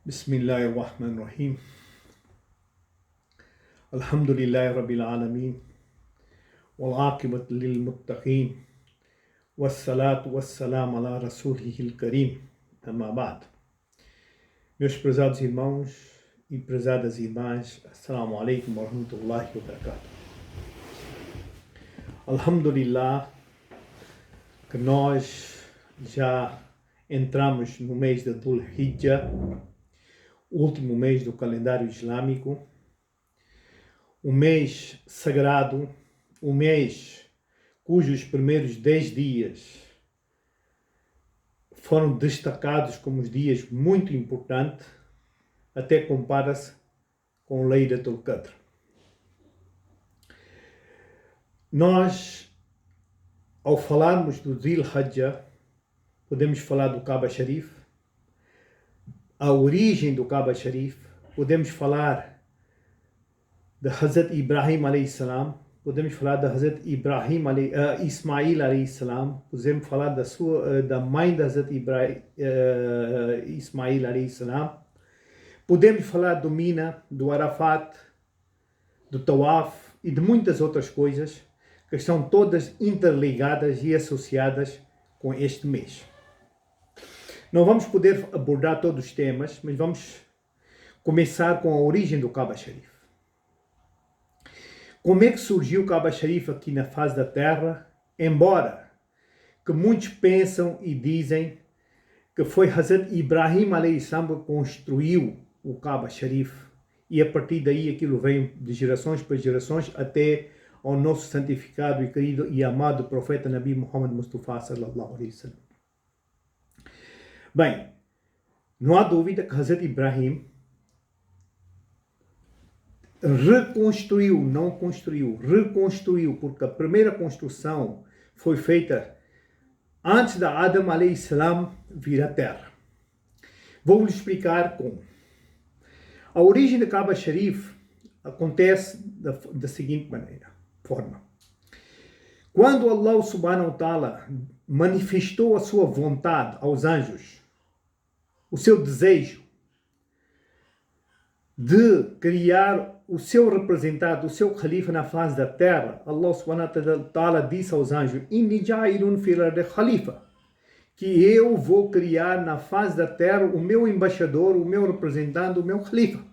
Bismillahirrahmanirrahim. Alhamdulillahi Rabbil Alameen. Wal aqibat lil muttaqeen. Wassalatu wassalam ala rasulihil karim. Amma ba'd. Meus prezados irmãos e prezadas irmãs, Assalamu alaikum wa rahmatullahi wa barakatuh. Alhamdulillah que nós já entramos no mês de Dhul Hijjah, último mês do calendário islâmico, um mês sagrado, um mês cujos primeiros 10 dias foram destacados como os dias muito importantes, até compara-se com Laylatul Qadr. Nós, ao falarmos do Dhul Hijjah, podemos falar do Kaaba Sharif, a origem do Kaaba Sharif, podemos falar de Hazrat Ibrahim a.s., podemos falar de Hazrat Ismail a.s., podemos falar da mãe de Hazrat Ismail a.s., podemos falar do Mina, do Arafat, do Tawaf e de muitas outras coisas que estão todas interligadas e associadas com este mês. Não vamos poder abordar todos os temas, mas vamos começar com a origem do Kaaba Sharif. Como é que surgiu o Kaaba Sharif aqui na face da Terra? Embora que muitos pensam e dizem que foi Hazrat Ibrahim a.s. que construiu o Kaaba Sharif e a partir daí aquilo veio de gerações para gerações até ao nosso santificado e querido e amado profeta Nabi Muhammad Mustafa sallallahu alaihi wasallam. Bem, não há dúvida que Hazrat Ibrahim reconstruiu, porque a primeira construção foi feita antes da Adam a.s. vir à Terra. Vou-lhe explicar como. A origem do Kaaba Sharif acontece da seguinte forma. Quando Allah subhanahu wa ta'ala manifestou a sua vontade aos anjos, o seu desejo de criar o seu representante, o seu califa na face da terra, Allah subhanahu wa ta'ala disse aos anjos: Inni ja'ilun fil ardi khalifa, que eu vou criar na face da terra o meu embaixador, o meu representante, o meu califa.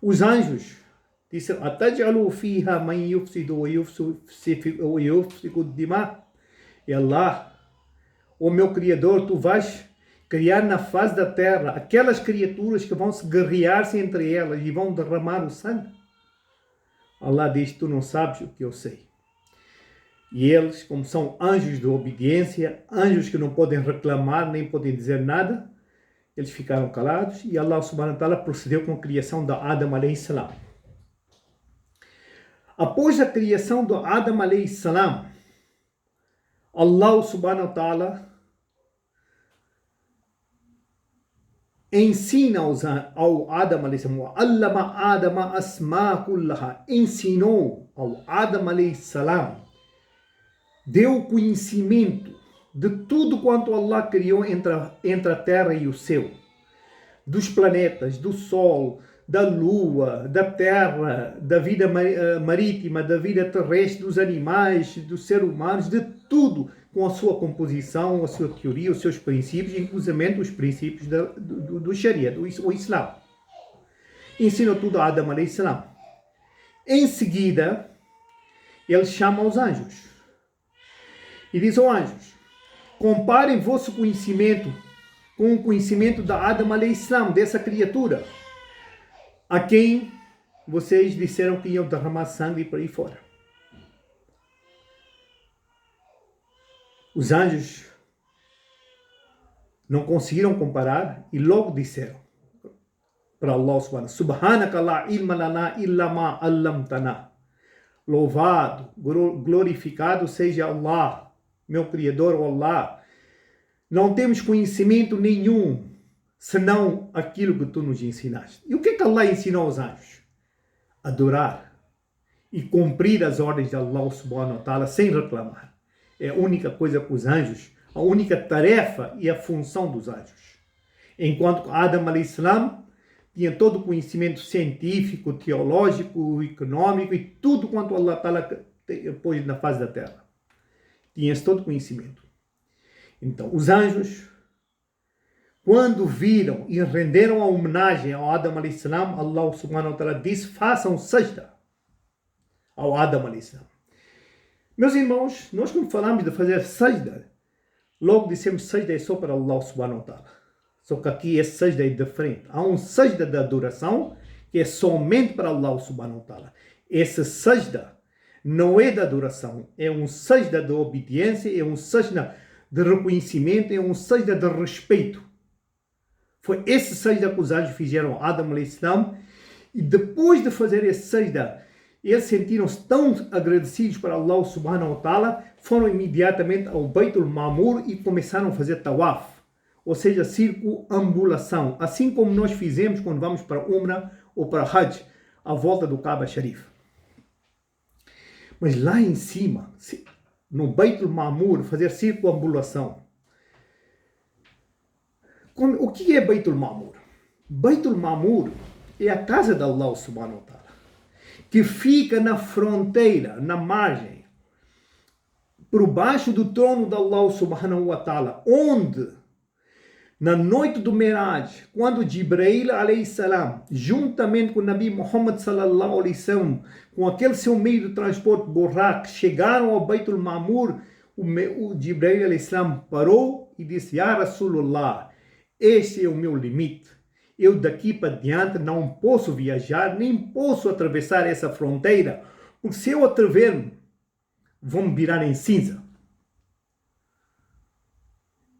Os anjos disseram: Ataj'alu fiha man yufsidu wa yufsiku dima. E Allah, o meu Criador, tu vais criar na face da terra aquelas criaturas que vão se guerrear-se entre elas e vão derramar o sangue. Allah diz: tu não sabes o que eu sei. E eles, como são anjos de obediência, anjos que não podem reclamar nem podem dizer nada, eles ficaram calados e Allah subhanahu wa ta'ala procedeu com a criação de Adam a.s. Após a criação de Adam a.s., Allah subhanahu wa ta'ala ensina ao Adam a.s. Allama Adama asma kullaha, ensinou ao Adam a.s., deu conhecimento de tudo quanto Allah criou entre a terra e o céu, dos planetas, do sol, da lua, da terra, da vida marítima, da vida terrestre, dos animais, dos seres humanos, de tudo, com a sua composição, a sua teoria, os seus princípios, inclusive os princípios do Sharia, do Islã. Ensinou tudo a Adam a.s. Em seguida, ele chama os anjos e diz aos anjos: comparem vosso conhecimento com o conhecimento da Adam a.s., dessa criatura, a quem vocês disseram que iam derramar sangue por aí fora. Os anjos não conseguiram comparar e logo disseram para Allah subhanahu: Subhanaka la ilma lana illa ma allamtana. Louvado, glorificado seja Allah, meu Criador, Allah. Não temos conhecimento nenhum senão aquilo que tu nos ensinaste. E o que é que Allah ensinou aos anjos? Adorar e cumprir as ordens de Allah subhanahu wa ta'ala sem reclamar. É a única coisa que os anjos, a única tarefa e a função dos anjos. Enquanto Adam salam tinha todo o conhecimento científico, teológico, econômico e tudo quanto Allah Ta'ala pôs na face da terra. Tinha esse todo conhecimento. Então, os anjos, quando viram e renderam a homenagem ao Adam salam, Allah subhanahu wa ta'ala disse, façam sajda ao Adam salam. Meus irmãos, nós quando falamos de fazer sajda, logo dissemos sajda é só para Allah subhanahu wa ta'ala. Só que aqui esse sajda é diferente. Há um sajda de adoração que é somente para Allah subhanahu wa ta'ala. Esse sajda não é de adoração, é um sajda de obediência, é um sajda de reconhecimento, é um sajda de respeito. Foi esse sajda que os anjos fizeram a Adam salam, e depois de fazer esse sajda, eles sentiram-se tão agradecidos para Allah subhanahu wa ta'ala, foram imediatamente ao Baitul Ma'mur e começaram a fazer tawaf, ou seja, circunambulação, assim como nós fizemos quando vamos para Umrah ou para Hajj, à volta do Kaaba Sharif. Mas lá em cima, no Baitul Ma'mur, fazer circunambulação. O que é Baitul Ma'mur? Baitul Ma'mur é a casa de Allah subhanahu wa ta'ala, que fica na fronteira, na margem, por baixo do trono de Allah subhanahu wa ta'ala, onde na noite do Miraj, quando Jibreel alayhi salam, juntamente com o Nabi Muhammad sallallahu alayhi wasallam, com aquele seu meio de transporte Buraq, chegaram ao Baitul Ma'mur, o Jibreel alayhi salam parou e disse, Ya Rasulullah, este é o meu limite. Eu daqui para diante não posso viajar, nem posso atravessar essa fronteira, porque se eu atrever-me, vão me virar em cinza.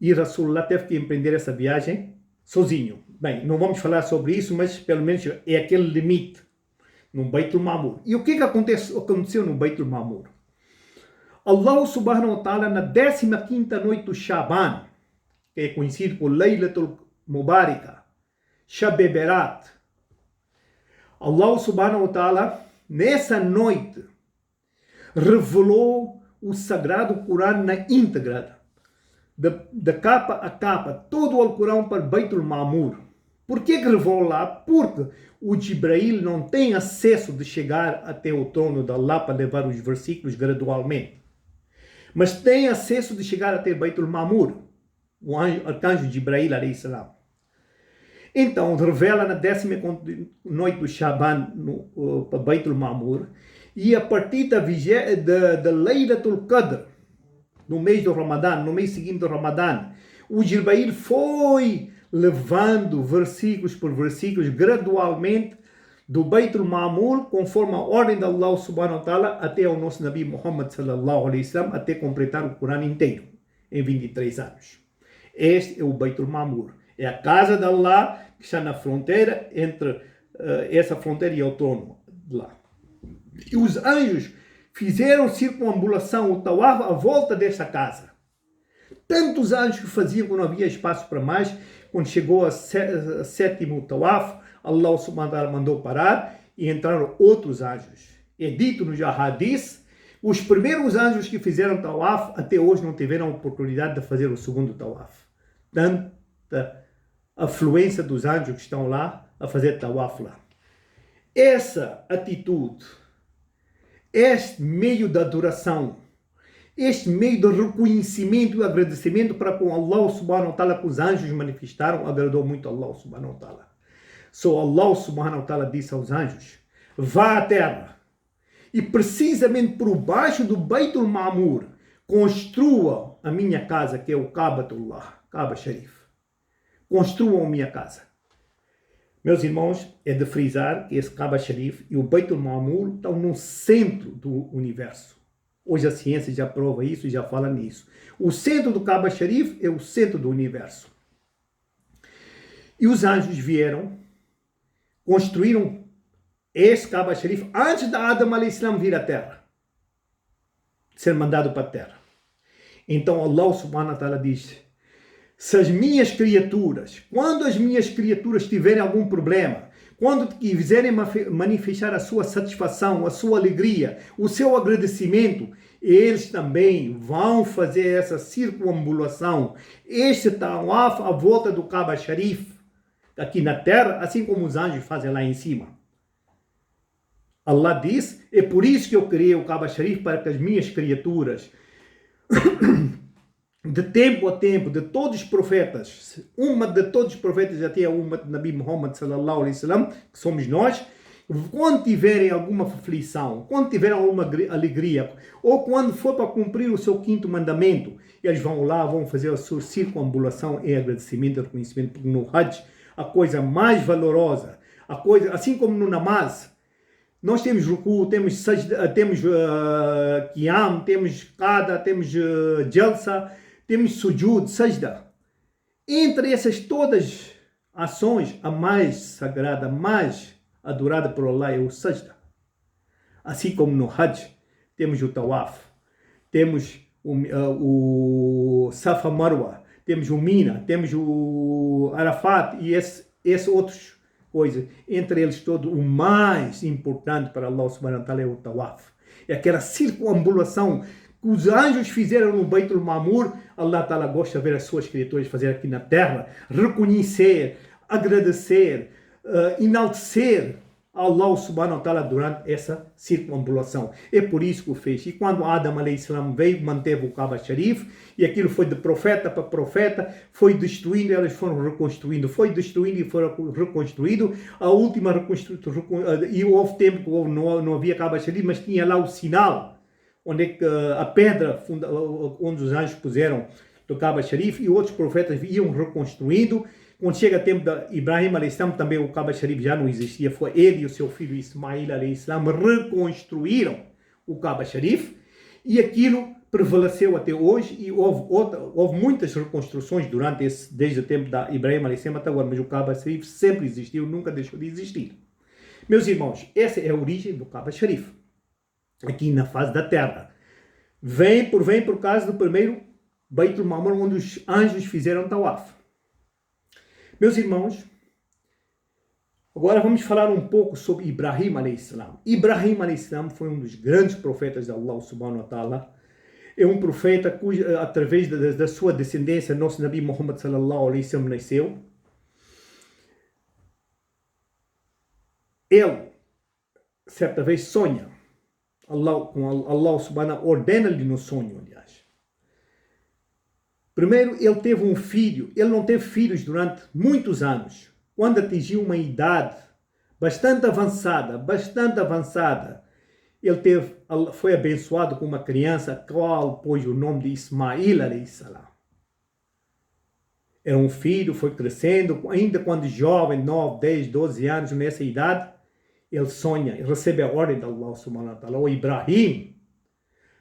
E Rasulullah teve que empreender essa viagem sozinho. Bem, não vamos falar sobre isso, mas pelo menos é aquele limite no Baitul Ma'mur. E o que aconteceu no Baitul Ma'mur? Allah subhanahu wa ta'ala, na 15ª noite do Shaban, que é conhecido por Laylatul Mubaraka, Shab Berat, Allah subhanahu wa ta'ala, nessa noite, revelou o Sagrado Corão na íntegra, da capa a capa, todo o Alcorão para Baitul Ma'mur. Por que revelou lá? Porque o Jibreel não tem acesso de chegar até o trono de Allah para levar os versículos gradualmente, mas tem acesso de chegar até Baitul Ma'mur, o arcanjo Jibreel alayhi salam. Então, revela na 10ª noite do Shaban para Baitul Ma'mur, e a partir da Laylatul Qadr, no mês do Ramadã, no mês seguinte do Ramadã, o Jibreel foi levando versículos por versículos gradualmente do Baitul Ma'mur, conforme a ordem de Allah subhanahu wa ta'ala, até o nosso Nabi Muhammad sallallahu alayhi wa sallam, até completar o Corão inteiro em 23 anos. Este é o Baitul Ma'mur. É a casa de Allah que está na fronteira entre essa fronteira e o trono de lá. E os anjos fizeram circunambulação, o tawaf, à volta dessa casa. Tantos anjos que faziam que não havia espaço para mais. Quando chegou a 7º tawaf, Allah subhanahu wa ta'ala mandou parar e entraram outros anjos. É dito no Hadith, os primeiros anjos que fizeram tawaf até hoje não tiveram a oportunidade de fazer o segundo tawaf. Tanta afluência dos anjos que estão lá a fazer tawaf lá. Essa atitude, este meio de adoração, este meio de reconhecimento e agradecimento para com Allah subhanahu wa ta'ala que os anjos manifestaram, agradou muito a Allah subhanahu wa ta'ala. Só Allah subhanahu wa ta'ala disse aos anjos, vá à terra e precisamente por baixo do Baitul Ma'mur construa a minha casa, que é o Kaabatullah, Kaaba Sharif. Construam a minha casa. Meus irmãos, é de frisar que esse Kaaba Sharif e o Baitul Ma'mur estão no centro do universo. Hoje a ciência já prova isso e já fala nisso. O centro do Kaaba Sharif é o centro do universo. E os anjos vieram, construíram esse Kaaba Sharif antes de Adam alayhi salam vir à terra, ser mandado para a terra. Então Allah subhanahu wa ta'ala diz, se as minhas criaturas, quando as minhas criaturas tiverem algum problema, quando quiserem manifestar a sua satisfação, a sua alegria, o seu agradecimento, eles também vão fazer essa circunambulação, este tawaf à volta do Kaaba Sharif, aqui na terra, assim como os anjos fazem lá em cima. Allah diz, é por isso que eu criei o Kaaba Sharif, para que as minhas criaturas, de tempo a tempo, de todos os profetas, uma de todos os profetas, até a uma de Nabi Muhammad sallallahu alaihi wasallam, que somos nós, quando tiverem alguma aflição, quando tiverem alguma alegria, ou quando for para cumprir o seu quinto mandamento, eles vão lá, vão fazer a sua circunambulação em agradecimento e reconhecimento, porque no Hajj, a coisa mais valorosa, a coisa, assim como no namaz, nós temos ruku, temos sajda, temos qiyam, temos qada, temos jalsa, temos sujud, sajda. Entre essas todas ações, a mais sagrada, a mais adorada por Allah é o sajda. Assim como no Hajj, temos o tawaf, temos o Safa Marwa, temos o Mina, temos o Arafat e esses outros coisas. Entre eles todos, o mais importante para Allah subhanahu wa ta'ala é o tawaf. É aquela circunambulação que os anjos fizeram no Beitul Ma'mur. Allah ta'ala gosta de ver as suas criaturas fazer aqui na terra, reconhecer, agradecer, enaltecer Allah subhanahu wa ta'ala durante essa circunambulação. É por isso que o fez. E quando Adam alayhi salam veio, manteve o Kaaba Sharif, e aquilo foi de profeta para profeta, foi destruindo, eles foram reconstruindo, foi destruindo e foi reconstruído. A última reconstrução, e houve tempo que não havia Kaaba Sharif, mas tinha lá o sinal, onde é que a pedra onde os anjos puseram do Kaaba Sharif, e outros profetas iam reconstruindo. Quando chega o tempo de Ibrahim a.s., também o Kaaba Sharif já não existia. Foi ele e o seu filho Ismail a.s. reconstruíram o Kaaba Sharif, e aquilo prevaleceu até hoje, e houve muitas reconstruções desde o tempo de Ibrahim a.s. até agora, mas o Kaaba Sharif sempre existiu, nunca deixou de existir. Meus irmãos, essa é a origem do Kaaba Sharif, aqui na face da terra. Vem por causa do primeiro Beitul Ma'mur, onde os anjos fizeram tawaf. Meus irmãos, agora vamos falar um pouco sobre Ibrahim a.s. Ibrahim a.s. foi um dos grandes profetas de Allah subhanahu wa ta'ala. É um profeta cujo, através da sua descendência, nosso Nabi Muhammad sallallahu alaihi wasallam nasceu. Ele, certa vez, sonha. Allah subhanahu ordena-lhe no sonho, aliás. Primeiro, ele teve um filho. Ele não teve filhos durante muitos anos. Quando atingiu uma idade bastante avançada, ele foi abençoado com uma criança, qual pôs o nome de Ismail alayhi salam. Era um filho, foi crescendo, ainda quando jovem, 9, 10, 12 anos, nessa idade, ele sonha, ele recebe a ordem de Allah subhanahu wa ta'ala. O Ibrahim,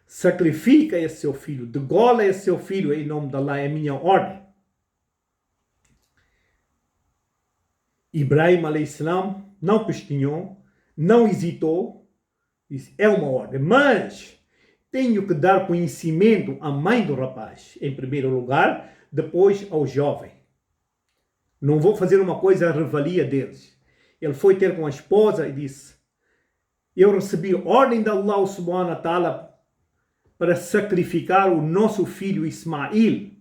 sacrifica esse seu filho, degola esse seu filho em nome de Allah, é minha ordem. Ibrahim a.s. não pestinhou, não hesitou, disse, é uma ordem, mas tenho que dar conhecimento à mãe do rapaz, em primeiro lugar, depois ao jovem. Não vou fazer uma coisa à revalia deles. Ele foi ter com a esposa e disse, eu recebi ordem de Allah subhanahu wa ta'ala para sacrificar o nosso filho Ismail.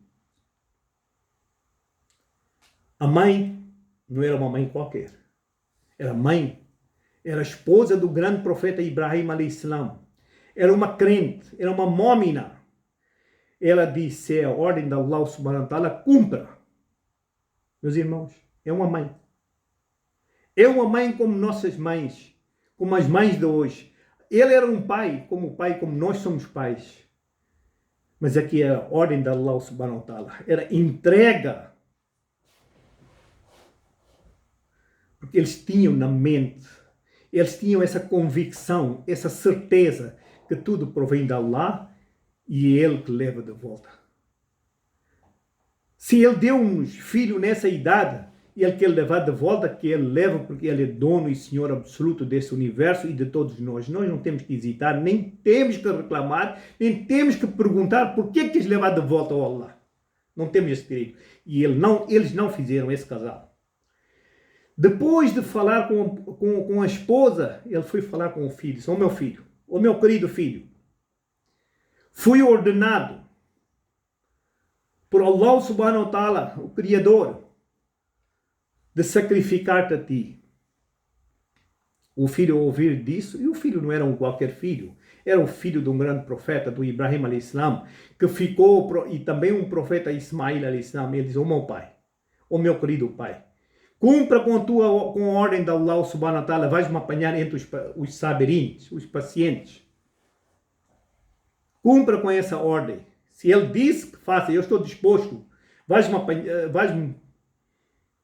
A mãe não era uma mãe qualquer. Era mãe. Era esposa do grande profeta Ibrahim a.s. Era uma crente. Era uma mumina. Ela disse, a ordem de Allah subhanahu wa ta'ala, cumpra. Meus irmãos, é uma mãe. É uma mãe como nossas mães. Como as mães de hoje. Ele era um pai, como nós somos pais. Mas aqui era a ordem de Allah subhanahu wa ta'ala. Era entrega. Porque eles tinham na mente, eles tinham essa convicção, essa certeza que tudo provém de Allah e é Ele que leva de volta. Se Ele deu-nos filho nessa idade, Ele quer levar de volta, que Ele leva, porque Ele é dono e Senhor absoluto desse universo e de todos nós. Nós não temos que hesitar, nem temos que reclamar, nem temos que perguntar por que quis levar de volta ao Allah. Não temos esse direito. E eles não fizeram, esse casal. Depois de falar com a esposa, ele foi falar com o filho. Disse, meu filho, meu querido filho, fui ordenado por Allah subhanahu wa ta'ala, o Criador, de sacrificar-te a ti. O filho ouvir disso, e o filho não era um qualquer filho, era o filho de um grande profeta, do Ibrahim a.s., que ficou, e também um profeta Ismail a.s., ele diz, meu pai, meu querido pai, cumpra com a ordem de Allah subhanahu wa ta'ala, vais-me apanhar entre os saberins, os pacientes. Cumpra com essa ordem. Se ele diz que faça, eu estou disposto, vais-me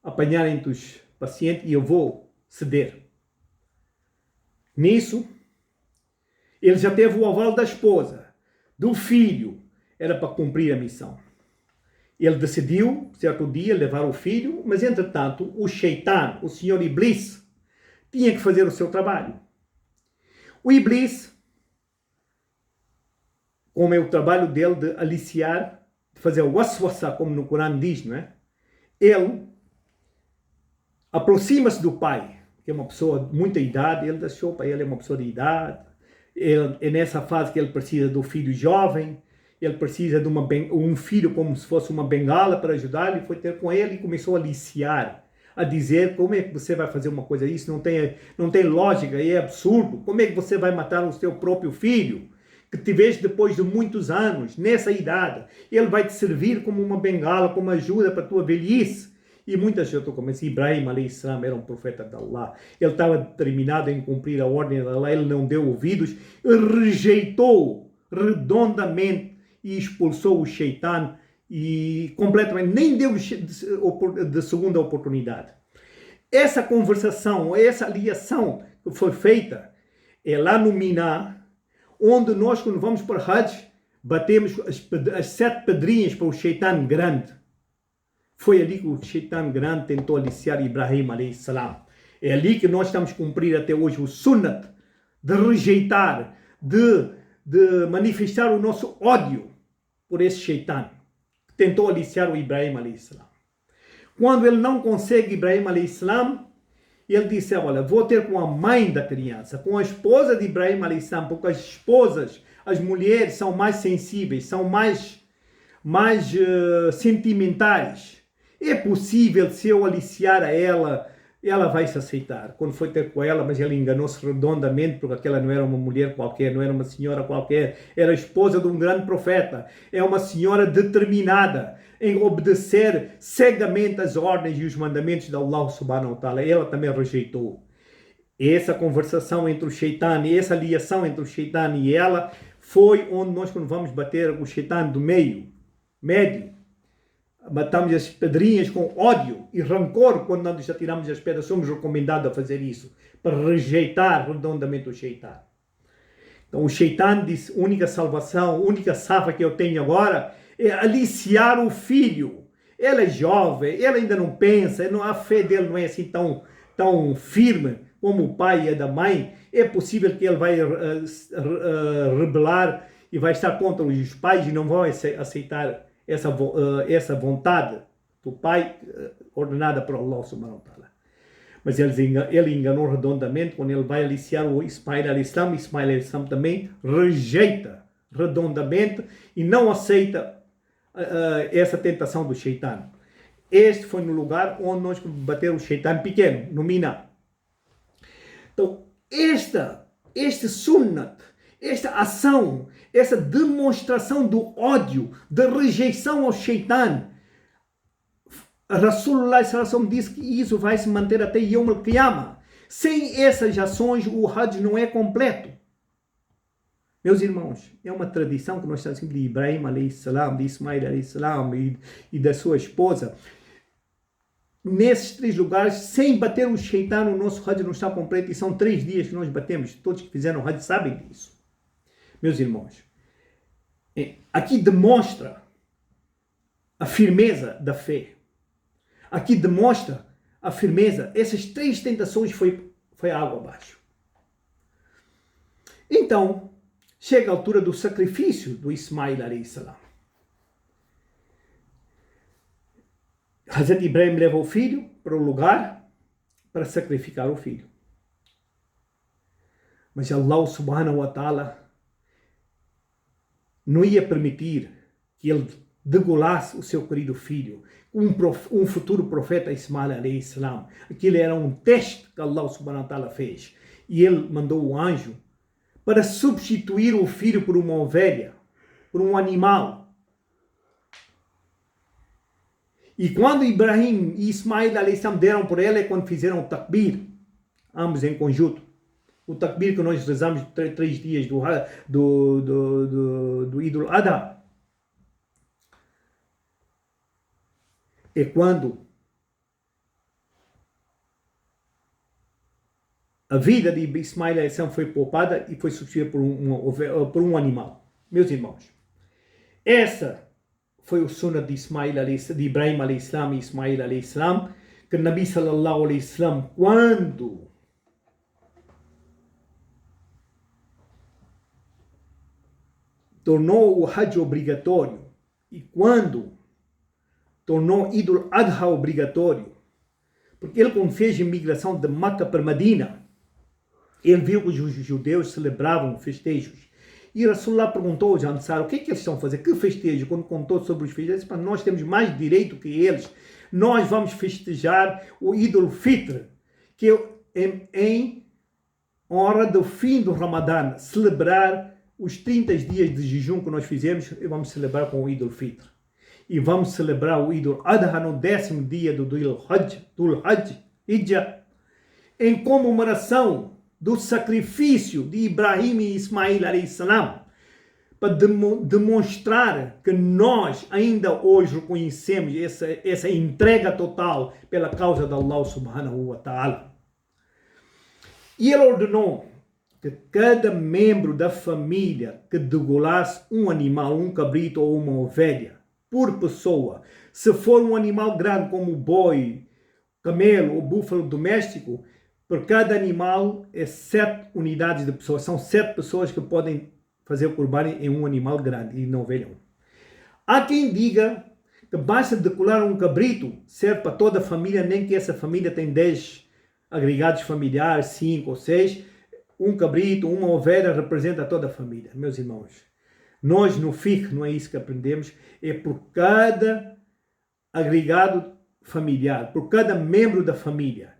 apanhar entre os pacientes e eu vou ceder. Nisso, ele já teve o aval da esposa, do filho, era para cumprir a missão. Ele decidiu, certo dia, levar o filho, mas entretanto, o Shaitan, o senhor Iblis, tinha que fazer o seu trabalho. O Iblis, como é o trabalho dele de aliciar, de fazer o waswasa, como no Corão diz, não é? Ele aproxima-se do pai, que é uma pessoa de muita idade, ele deixou para ele, é uma pessoa de idade, é nessa fase que ele precisa do filho jovem, ele precisa de um filho como se fosse uma bengala para ajudar, ele foi ter com ele e começou a aliciar, a dizer, como é que você vai fazer uma coisa isso, não tem lógica, é absurdo, como é que você vai matar o seu próprio filho, que te vês depois de muitos anos, nessa idade, ele vai te servir como uma bengala, como ajuda para a tua velhice. E muitas vezes eu como esse Ibrahim a.s. era um profeta de Allah. Ele estava determinado em cumprir a ordem de Allah, ele não deu ouvidos, rejeitou redondamente e expulsou o Shaitan e completamente, nem deu de segunda oportunidade. Essa conversação, essa aliação que foi feita é lá no Miná, onde nós, quando vamos para Hajj, batemos as 7 pedrinhas para o Shaitan grande. Foi ali que o Shaitan grande tentou aliciar Ibrahim a.s. É ali que nós estamos a cumprir até hoje o sunnat, de rejeitar, de manifestar o nosso ódio por esse Shaitan, que tentou aliciar o Ibrahim a.s. Quando ele não consegue Ibrahim a.s., ele disse, olha, vou ter com a mãe da criança, com a esposa de Ibrahim a.s., porque as esposas, as mulheres são mais sensíveis, são mais sentimentais. É possível, se eu aliciar a ela, ela vai se aceitar. Quando foi ter com ela, mas ele enganou-se redondamente, porque aquela não era uma mulher qualquer, não era uma senhora qualquer, era a esposa de um grande profeta. É uma senhora determinada em obedecer cegamente as ordens e os mandamentos de Allah subhanahu wa ta'ala. Ela também rejeitou. Essa conversação entre o Shaitan e essa aliação entre o Shaitan e ela foi onde nós, quando vamos bater o Shaitan do médio, matamos as pedrinhas com ódio e rancor quando nós atiramos as pedras. Somos recomendados a fazer isso, para rejeitar redondamente o Shaitan. Então o Shaitan disse, única salvação, única safa que eu tenho agora é aliciar o filho. Ele é jovem, ele ainda não pensa, a fé dele não é assim tão firme como o pai e a da mãe. É possível que ele vai rebelar e vai estar contra os pais e não vai aceitar essa vontade do pai ordenada por Allah subhanahu wa ta'ala. Mas ele enganou redondamente quando ele vai aliciar o Ismail al-Islam. Ismail al-Islam também rejeita redondamente e não aceita essa tentação do Shaitan. Este foi no lugar onde nós bateram o Shaitan pequeno, no Miná. Então, este sunnat, esta ação, essa demonstração do ódio, da rejeição ao Shaitan, Rasulullah sallallahu disse que isso vai se manter até Yom al-Qiyamah. Sem essas ações, o Hajj não é completo. Meus irmãos, é uma tradição que nós estamos de Ibrahim a.s., de Ismail a.s. e da sua esposa. Nesses 3 lugares, sem bater o Shaitan, o nosso Hajj não está completo. E são 3 dias que nós batemos. Todos que fizeram o Hajj sabem disso. Meus irmãos, aqui demonstra a firmeza da fé. Aqui demonstra a firmeza. Essas 3 tentações foi água abaixo. Então, chega a altura do sacrifício do Ismail a.s. Hazrat Ibrahim leva o filho para o lugar para sacrificar o filho. Mas Allah subhanahu wa ta'ala não ia permitir que ele degolasse o seu querido filho, um futuro profeta Ismael alayhi salam. Aquilo era um teste que Allah subhanahu wa ta'ala fez. E ele mandou o anjo para substituir o filho por uma ovelha, por um animal. E quando Ibrahim e Ismael alayhi salam deram por ela, é quando fizeram o takbir, ambos em conjunto. O takbir que nós rezamos 3 dias do Eid al-Adha. É quando a vida de Ismael foi poupada e foi substituída por um animal. Meus irmãos, essa foi o sunnah de Ibrahim alayhi salam e Ismael alayhi salam, que o Nabi sallallahu alayhi salam, quando tornou o Hajj obrigatório e quando tornou Eid al-Adha obrigatório, porque ele, quando fez a migração de Meca para Medina, ele viu que os judeus celebravam festejos. E Rasulullah perguntou aos Ansar, o que é que eles estão a fazer? Que festejo? Quando contou sobre os festejos, disse, nós temos mais direito que eles. Nós vamos festejar o Eid al-Fitr, que é em honra do fim do Ramadã, celebrar os 30 dias de jejum que nós fizemos, e vamos celebrar com o Eid al-Fitr. E vamos celebrar o Eid al-Adha no 10º dia do Hajj, em comemoração do sacrifício de Ibrahim e Ismael alayhi salam, para demonstrar que nós ainda hoje reconhecemos essa entrega total pela causa de Allah subhanahu wa ta'ala. E ele ordenou que cada membro da família que degolasse um animal, um cabrito ou uma ovelha, por pessoa, se for um animal grande como o boi, camelo ou búfalo doméstico, por cada animal é 7 unidades de pessoas. São 7 pessoas que podem fazer o qurbani em um animal grande e não ovelha. Há quem diga que basta decolar um cabrito, serve para toda a família, nem que essa família tem 10 agregados familiares, 5 ou 6. Um cabrito, uma ovelha representa toda a família. Meus irmãos, nós no fiqh não é isso que aprendemos, é por cada agregado familiar, por cada membro da família.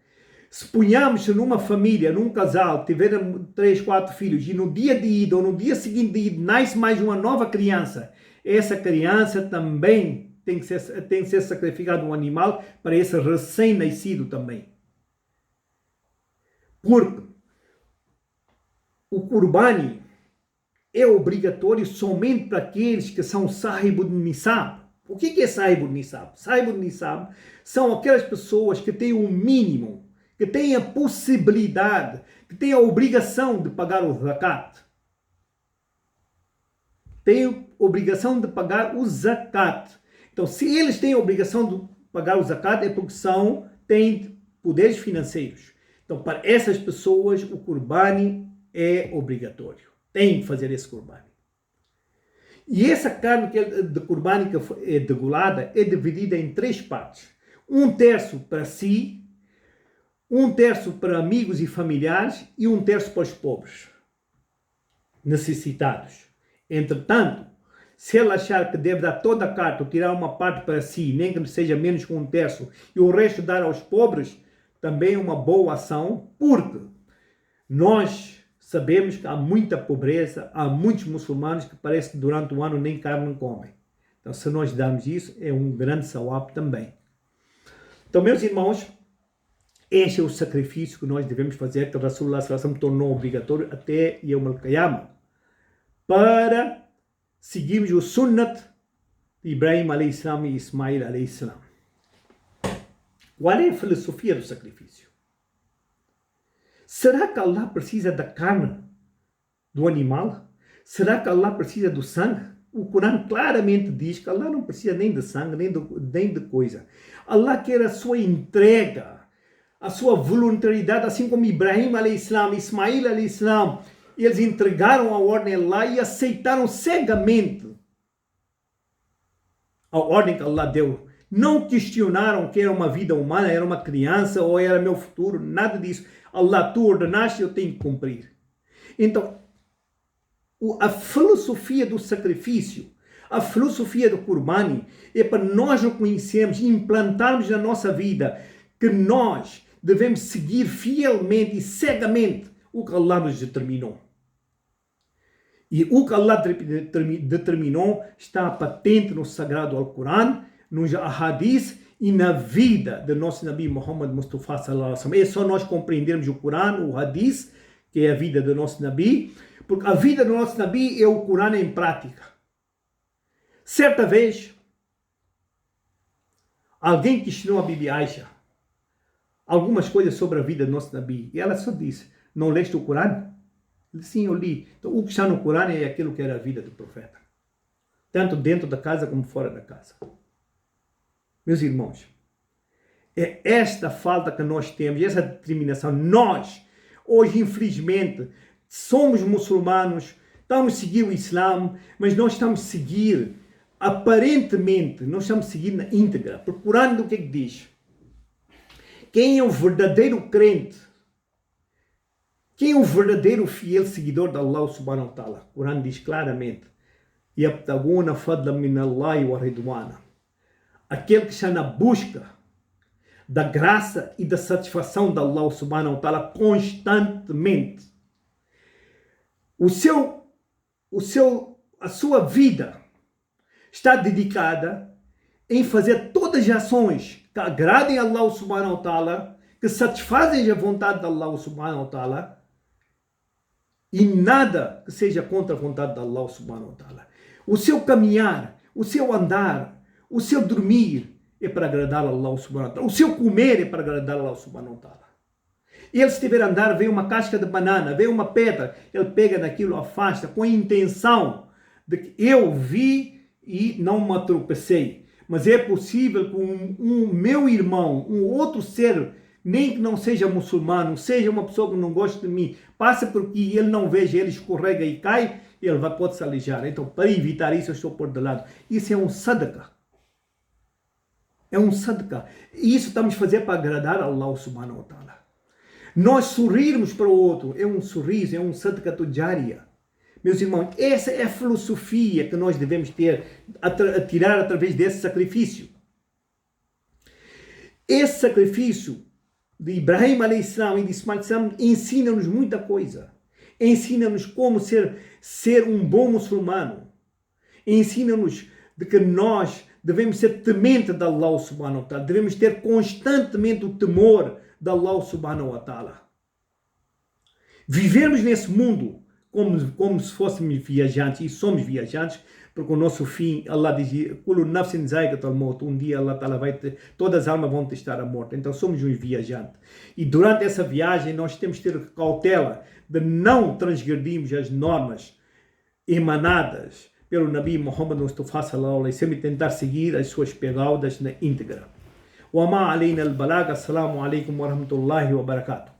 Se punhamos numa família, num casal, tiveram 3, 4 filhos, e no dia de Eid ou no dia seguinte de Eid nasce mais uma nova criança, essa criança também tem que ser sacrificado um animal para esse recém-nascido também. Porque o qurbani é obrigatório somente para aqueles que são sahibun nisab. O que é sahibun nisab? Sahibun nisab são aquelas pessoas que têm o mínimo, que têm a possibilidade, que têm a obrigação de pagar o zakat. Têm obrigação de pagar o zakat. Então, se eles têm a obrigação de pagar o zakat, é porque têm poderes financeiros. Então, para essas pessoas, o qurbani é obrigatório. Tem que fazer esse qurbani. E essa carne de qurbani que é degolada é dividida em 3 partes. 1/3 para si, 1/3 para amigos e familiares e 1/3 para os pobres, necessitados. Entretanto, se ele achar que deve dar toda a carne ou tirar uma parte para si, nem que seja menos que 1/3, e o resto dar aos pobres, também é uma boa ação, porque nós sabemos que há muita pobreza, há muitos muçulmanos que parece que durante o ano nem carne comem. Então, se nós darmos isso, é um grande sawab também. Então, meus irmãos, este é o sacrifício que nós devemos fazer, que o Rasulullah sallallahu alaihi wasallam tornou obrigatório até Yawm al-Qiyamah, para seguirmos o sunnat de Ibrahim alayhi salam e Ismael alayhi salam. Qual é a filosofia do sacrifício? Será que Allah precisa da carne do animal? Será que Allah precisa do sangue? O Corão claramente diz que Allah não precisa nem de sangue, nem de coisa. Allah quer a sua entrega, a sua voluntariedade, assim como Ibrahim a.s., Ismael a.s., eles entregaram a ordem a Allah e aceitaram cegamente a ordem que Allah deu. Não questionaram que era uma vida humana, era uma criança ou era meu futuro, nada disso. Allah, tu ordenaste, eu tenho que cumprir. Então, a filosofia do sacrifício, a filosofia do Qurbani, é para nós reconhecermos e implantarmos na nossa vida que nós devemos seguir fielmente e cegamente o que Allah nos determinou. E o que Allah determinou está patente no Sagrado Alcorão, nos Ahadith e na vida do nosso Nabi Muhammad Mustafa sallallahu alaihi wasallam. É só nós compreendermos o Corão, o Hadith, que é a vida do nosso Nabi, porque a vida do nosso Nabi é o Corão em prática. Certa vez, alguém questionou a Bibi Aisha algumas coisas sobre a vida do nosso Nabi, e ela só disse: não leste o Corão? Sim, eu li. Então, o que está no Corão é aquilo que era a vida do profeta, tanto dentro da casa como fora da casa. Meus irmãos, é esta falta que nós temos, essa determinação. Nós, hoje, infelizmente, somos muçulmanos, estamos a seguir o Islã, mas nós estamos a seguir, aparentemente, nós estamos a seguir na íntegra, procurando o que é que diz. Quem é o verdadeiro crente? Quem é o verdadeiro fiel seguidor de Allah subhanahu wa ta'ala? O Corão diz claramente: يَبْتَغُونَ فَضْلًا مِنَ اللَّهِ وَرِضْوَانًا. Aquele que está na busca da graça e da satisfação de Allah subhanahu wa ta'ala constantemente. A sua vida está dedicada em fazer todas as ações que agradem a Allah subhanahu wa ta'ala, que satisfazem a vontade de Allah subhanahu wa ta'ala, e nada que seja contra a vontade de Allah subhanahu wa ta'ala. O seu caminhar, o seu andar, o seu dormir é para agradar a Allah subhanahu wa ta'ala. O seu comer é para agradar a Allah subhanahu wa ta'ala. Ele, se estiver a andar, vê uma casca de banana, vê uma pedra, ele pega naquilo, afasta, com a intenção de que eu vi e não me tropecei. Mas é possível que um meu irmão, um outro ser, nem que não seja muçulmano, seja uma pessoa que não gosta de mim, passa por aqui e ele não veja, ele escorrega e cai, ele pode se alejar. Então, para evitar isso, eu estou por de lado. Isso é um sadaqah. É um sadaqah. E isso estamos a fazer para agradar a Allah subhanahu wa ta'ala. Nós sorrirmos para o outro é um sorriso, é um sadaqah diária. Meus irmãos, essa é a filosofia que nós devemos ter, a tirar através desse sacrifício. Esse sacrifício de Ibrahim a.s. e de Ismael a.s. ensina-nos muita coisa. Ensina-nos como ser um bom muçulmano. Ensina-nos de que nós devemos ser temente de Allah subhanahu wa ta'ala. Devemos ter constantemente o temor de Allah subhanahu wa ta'ala. Vivemos nesse mundo como se fôssemos viajantes, e somos viajantes, porque o nosso fim, Allah diz, um dia Allah Ta'ala todas as almas vão testar a morte. Então somos uns viajantes. E durante essa viagem nós temos que ter cautela de não transgredirmos as normas emanadas pelo Nabi Muhammad Mustafa sallallahu alaihi wasallam e tentar seguir as suas pegadas na íntegra. Wa ma alayna al-balagh. Assalamu alaikum wa rahmatullahi wa barakatuh.